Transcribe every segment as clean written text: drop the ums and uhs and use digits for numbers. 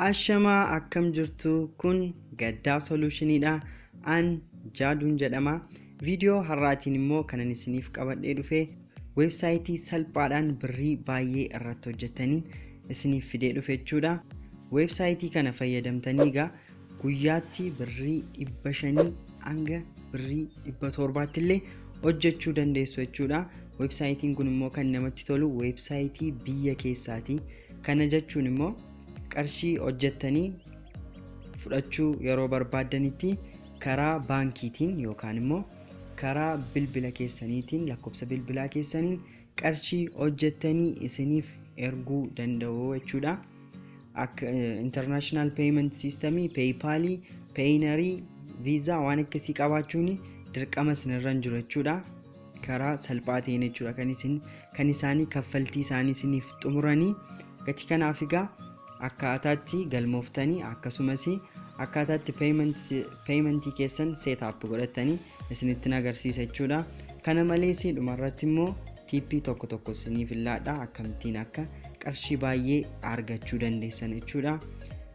Ashamaa akkam jirtu kun gaddaa solutionidha. An jaaduun jedhama. Viidiyoo har'aatiin immoo kanan isiniif qabadhee dhufe websaayitii salphaadhaan birrii baay'ee irratti hojjetaniin isiniif fidee dhufe jechuudha. Websaayitii kana fayyadamtanii guyyaatti birrii 500 hanga birrii 700 illee hojjechuu dandeessu jechuudha. Websaayitiin kun immoo kan namatti tolu websaayitii biyya keessaati. Kana jechuun immoo qarshii hojjettanii fudhachuu yeroo barbaadanitti karaa baankiitiin yookaan immoo karaa bilbila keessaniitiin lakkoofsa bilbilaa keessaniin qarshii hojjettanii isiniif erguu danda'u jechuudha. Akka international payment system, PayPal, Payoneer, Visa waan akkasii qabaachuun dirqama isinirra jiru jechuudha. Karaa salphaa ta'een jechuudha kan isaanii kaffaltii isaanii isiniif xumuranii gatii kanaaf akkaataatti galmooftanii akkasumas akkaataatti paymentii keessan setup godhatanii isinitti agarsiisa jechuudha. Kana malees dhumarratti immoo tippii tokko isiniif laadha akkamittiin akka qarshii baay'ee argachuu dandeessan jechuudha.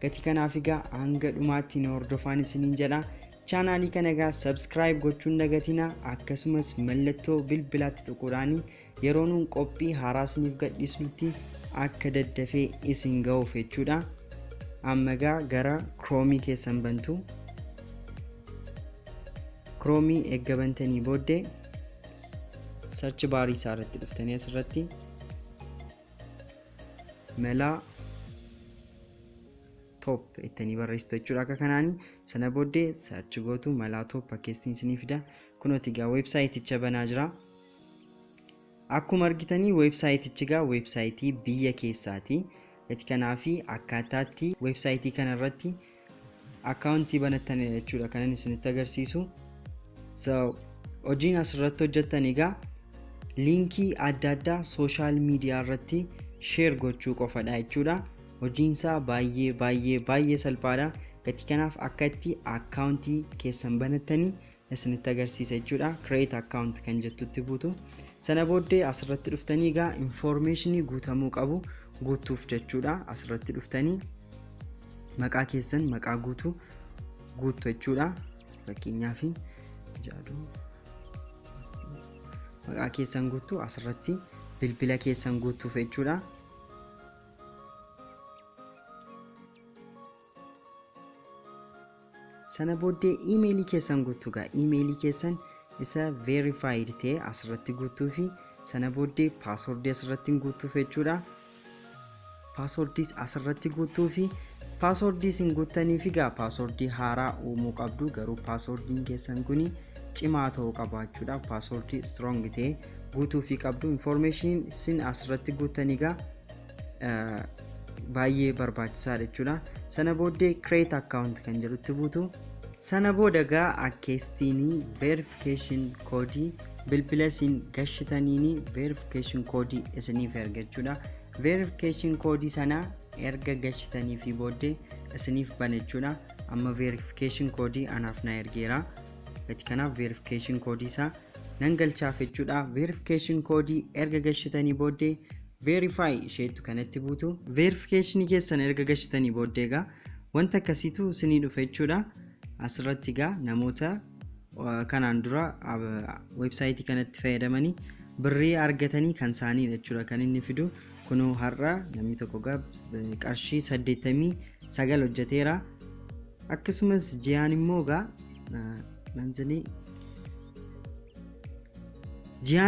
Gatii kanaaf hanga dhumaatti nu hordofaa isiniin jedha. Chaanaalii kana subscribe gochuun dagatina akkasumas mallattoo bilbilaatti tuquudhaan yeroo nuun qophii haaraa isiniif gadhiisnutti akka daddafee isin ga'uuf jechuudha. Amma gara Chrome keessan bantu. Chrome eegga bantanii booddee search bar isaa irratti dhuftanii asirratti mala top ittanii barreessitu jechuudha. Akka kanaanii sana booddee search gootu mala top fakkeestiin isiniif fida. Kunooti websaayiticha banaa jira. Akkuma argitanii websaayitichi websaayitii biyya keessaati. Gatii kanaaf akkaataatti websaayitii kana irratti akkaawuntii banattanii jechuudha kanan isinitti agarsiisu. Hojiin asirratti hojjettan liinkii adda addaa social media irratti share gochuu qofadha jechuudha. Hojiinsaa baay'ee salphaadha. Gatii kanaaf akka itti akkaawuntii keessan banattanii isinitti agarsiisa jechuudha. Create account kan jettutti buutu. Sana booddee asirratti dhuftanii information guutamuu qabu guutuuf jechuudha. Asirratti dhuftanii maqaa keessan maqaa guutu jechuudha. Fakkeenyaaf jaaduu maqaa keessan guutu asirratti bilbila keessan guutuuf jechuudha. Sana booddee emailii keessan guutu emailii keessan isa verified ta'e asirratti guutuu fi sana booddee password asirratti guutuuf jechuudha. Password asirratti guutuu fi password isin guuttanii fi password haaraa uumuu qabdu. Garuu password keessan kun cimaa ta'uu qaba jechuudha. Password strong ta'e guutuu fi qabdu. Information isin asirratti guuttanii baay'ee barbaachisaadha jechuudha. Sana booddee create account kan jedhutti buutu. Sana booda akkeestiin verification code bilbila isin gashitaniin verification code isiniif erga jechuudha. Verification code sana erga gashitanii fi booddee isiniif bana jechuudha. Amma verification code anaaf na ergeera. Gatii kanaaf verification code isaa nan galchaaf jechuudha. Verification code erga gashitanii booddee verify isheetu kanatti buutu. Verification keessan erga gashitanii booddee wanta akkasiitu isinii dhufe jechuudha. Asirratti namoota kanaan dura websaayitii kanatti fayyadamanii birrii argatanii kan isaanii jechuudha kan inni fidu. Kunoo har'a namni tokko qarshii 89 hojjeteera. Akkasumas ji'aan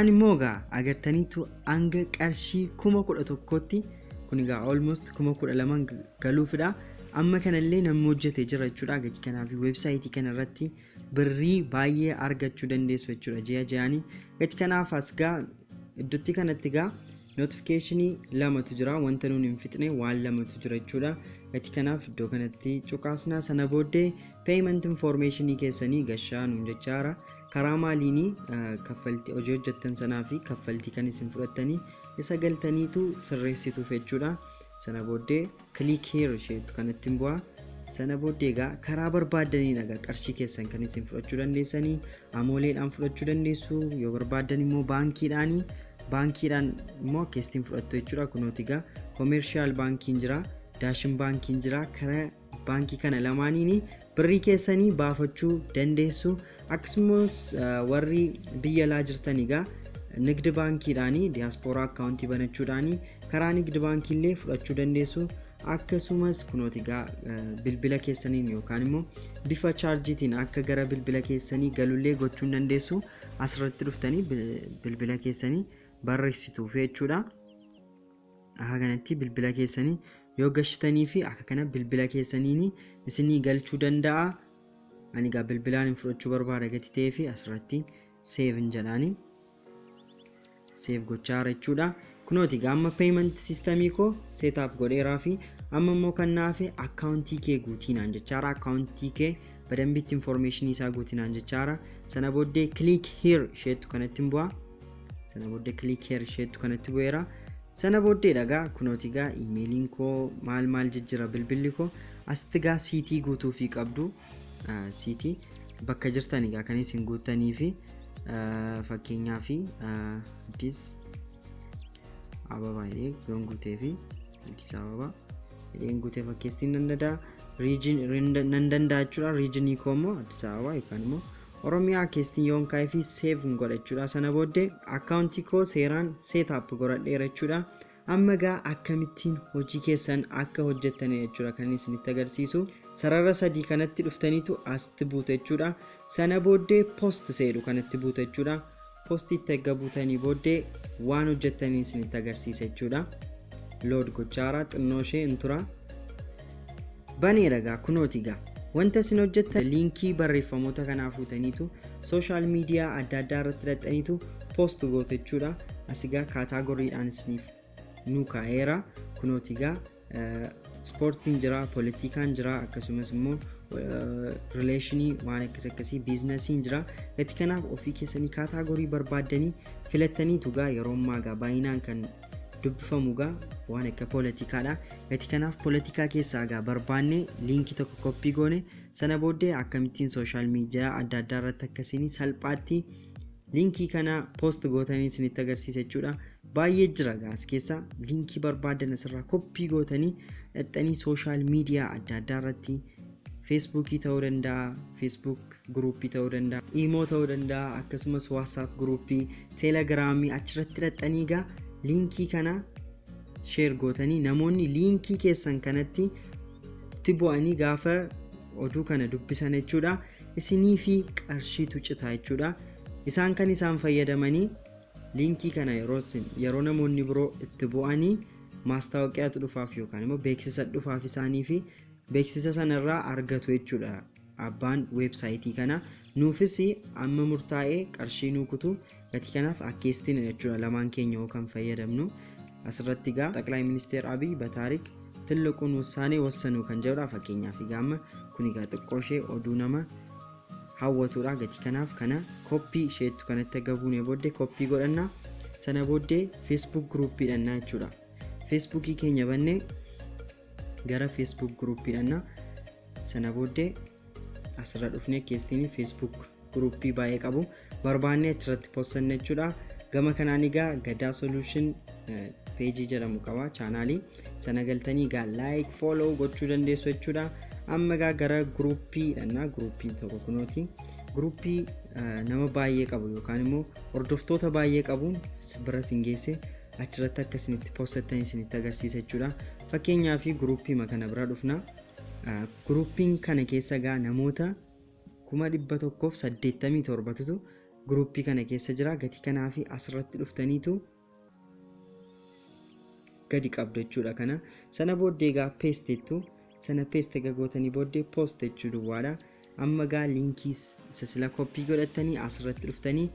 immoo agartaniitu hanga qarshii 11,000tti kun almost 12,000 galuufidha. Amma kanallee namni hojjetee jira jechuudha. Gatii kanaaf websaayitii kana irratti birrii baay'ee argachuu dandeessu jechuudha ji'aanii. Gatii kanaaf iddootti kanatti notification lamatu jira. Wanta nuun hin fixne waan lamatu jira jechuudha. Gatii kanaaf iddoo kanatti cuqaasnaa. Sana booddee payment information keessanii gashaa nuun jechaara. Karaa maaliin kaffaltii hojii hojjettan sanaa fi kaffaltii kan isin fudhattanii isa galtaniitu sirreessituuf jechuudha. Sana booddee click here isheetu kanatti bu'aa. Sana booddee karaa barbaadaniin qarshii keessan kan isin fudhachuu dandeessanii amooleedhaan fudhachuu dandeessu. Yoo barbaadan immoo baankiidhaan immoo keessatti fudhattu jechuudha. Kunooti commercial bankiin jira. daashin baankiin jira. Karaa baankii kana lamaaniin birrii keessanii baafachuu dandeessu. Akkasumas warri biyya alaa jirtan egaa nigdi baankiidhaan diaasporaa akkaawuntii banachuudhaan karaa nigdi baankii illee fudhachuu dandeessu. Akkasumas kunooti egaa bilbila keessaniin yookaan immoo bifa chaarjiitiin akka gara bilbila keessanii galullee gochuu dandeessu. Asirratti dhuftanii bilbila keessanii barreessituu jechuudha. Akka kanatti bilbila keessanii yoo gashitanii fi akka kana bilbila keessaniin isinii galchuu danda'a. Ani egaa bilbilaan fudhachuu barbaada gati ta'ee fi asirratti save jedhaani save gochaa jechuudha. Kunooti egaa amma payment systemii koo setup godheeraa fi amma immoo kan naafe akkaawuntii kee guutinaan jechaara. Akkaawuntii kee badambitti information isaa guutinaan jechaara. Sana booddee click here isheetu kanatti bu'a. Sana booddee click here isheetu kanatti bu'eera. Sana booddee dhagaa kunooti egaa emailiin koo maal jijjira bilbilli koo asitti egaa siitii guutuu fi qabdu siitii bakka jirtan egaa kan isin guutanii fi fakkeenyaa fi dis ababa yoon guutee fi dis ababa jedheen guutee fakkeestiin nan danda'a jechuudha. Riijinii koo immoo Addis Ababa yookaan immoo Oromiyaa keessatti yoon kaa'ee fi save godha jechuudha. Sana booddee akkaawuntii koo seeraan setup godhadheera jechuudha. Amma egaa akkamittiin hojii keessan akka hojjettan jechuudha kan isinitti agarsiisu. Sarara sadii kanatti dhuftaniitu asitti buuta jechuudha. Sana booddee post seedu kanatti buuta jechuudha. Postiitti erga buutanii booddee waan hojjettanii isinitti agarsiisa jechuudha. Load gochaara xinnoo ishee intura baneera egaa kunooti egaa wanta isin hojjettan liinkii barreeffamoota kanaa fuutaniitu social media adda addaa irratti hidhattaniitu post gootu jechuudha. Asigaa kaataagoriidhaan isiniif nu kaa'eera. Kunooti egaa sportiin jira, politikaan jira, akkasumas immoo relationii waan akkasii biizinasiin jira. Gati kanaaf ofii keessanii kaataagorii barbaaddanii filattaniitu egaa yeroo ammaa egaa baay'inaan kan dubbifamu egaa waan akka politikaadha. Gati kanaaf politikaa keessaa egaa barbaannee liinkii tokko koppii goone sana booddee akkamittiin social media adda addaa irratti akkasiin salphaatti liinkii kana post gootanii isinitti agarsiisa jechuudha. Baay'ee jira egaa as keessa liinkii barbaadan asirraa koppii gootanii dhaxxanii social media adda addaa irratti Facebookii ta'uu danda'a, Facebook groupii ta'uu danda'a, imo ta'uu danda'a, akkasumas WhatsApp groupii, Telegramii achirratti dhaxxanii egaa liinkii kana share gootanii namoonni liinkii keessan kanatti bu'anii gaafa oduu kana dubbisan jechuudha. Isinii fi qarshiitu citaa jechuudha. Isaan kan isaan fayyadamanii liinkii kana yeroo namoonni biroo itti bu'anii maastaawoqiyaatu dhufaaf yookaan immoo beeksisa dhufaaf isaanii fi beeksisa sanarraa argatu jechuudha. Abbaan websaayitii kana nuufis amma murtaa'ee qarshii nuu kutu. Gati kanaaf akkeestiin jechuudha lamaan keenya yoo kan fayyadamnu. Asirratti egaa Xaqlaa Ministeer Abiy Bataarik ትልቁን ውሳኔ ወሰኑ kan jedhudha. Fakkeenyaaf egaa kun egaa xiqqoo ishee oduu nama hawwatudha. Gati kanaaf kana koppii isheetu kanatti gabuunee booddee koppii godhanna. Sana booddee Facebook groupii dhannaa jechuudha. Facebookii keenya bannee gara Facebook groupii dhannaa. Sana booddee asirra dhufnee keessatti Facebook groupii baay'ee qabu barbaannee achirratti postanne jechuudha. Gama kanaan egaa Gaddaa Solution page jedhamu qaba chaanaalii. Sana galtanii egaa like follow gochuu dandeessu jechuudha. Amma egaa gara groupii dhannaa. Groupii tokko kunooti. Groupii nama baay'ee qabu yookaan immoo hordoftoota baay'ee qabuun bira singeesse achirratti akkasinitti postatanii isinitti agarsiisa jechuudha. Fakkeenyaaf groupii kana bira dhufna. Groupiin kana keessa egaa namoota 187tu groupii kana keessa jira. Gati kanaaf asirratti dhuftaniitu gadi qabdu jechuudha kana. Sana booddee egaa pasteettu sana paste gootanii booddee post jechuu duwwaadha. Amma egaa liinkii isa sila koppii godhatanii asirratti dhuftanii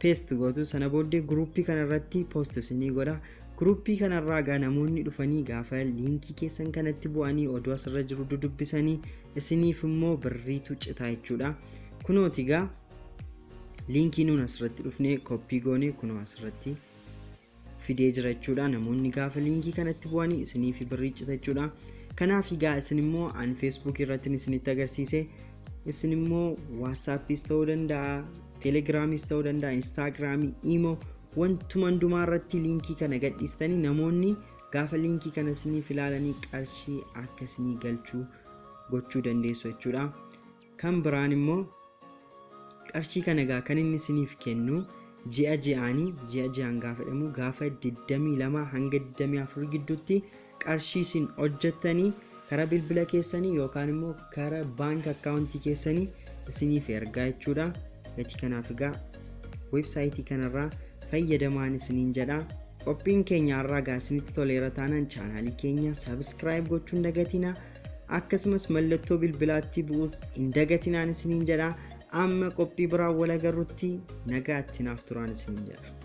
paste gootu. Sana booddee groupii kana irratti post isinii godha. Groupii kanarraa egaa namoonni dhufanii gaafa liinkii keessan kanatti bu'anii oduu asirra jiru dudubbisanii isiniif immoo birriitu citaa jechuudha. Kunooti egaa liinkii nuun asirratti dhufnee koppii goone kunoo asirratti fidee jira jechuudha. Namoonni gaafa liinkii kanatti bu'anii isiniif birrii cita jechuudha. Kanaaf egaa isin immoo an Facebook irratti isinitti agarsiise isin immoo WhatsAppis ta'uu danda'a, Telegramis ta'uu danda'a, Instagramii, imo wantuma hundumaa irratti liinkii kana gadhiistanii namoonni gaafa linkii kana isiniif ilaalanii qarshii akka isinii galchuu gochuu dandeessu jechuudha. Kan biraan immoo qarshii kana kan inni isiniif kennu ji'a ji'aan gaafa jedhamu gaafa 22 hanga 24 gidduutti qarshii isin hojjettanii karaa bilbila keessanii yookaan immoo karaa bank account keessanii isiniif ergaa jechuudha. Gatii kanaaf egaa websaayitii kanarraa fayyadamaan isiniin jedha. Qophiin keenya har'aa isinitti toleera taanaan chaanaalii keenya subscribe gochuun dagatina. Akkasumas mallattoo bilbilaatti bu'uus hin dagatinaan isiniin jedha. Amma qophii biraa wal agarrutti nagaatti naaf turaan isiniin jedha.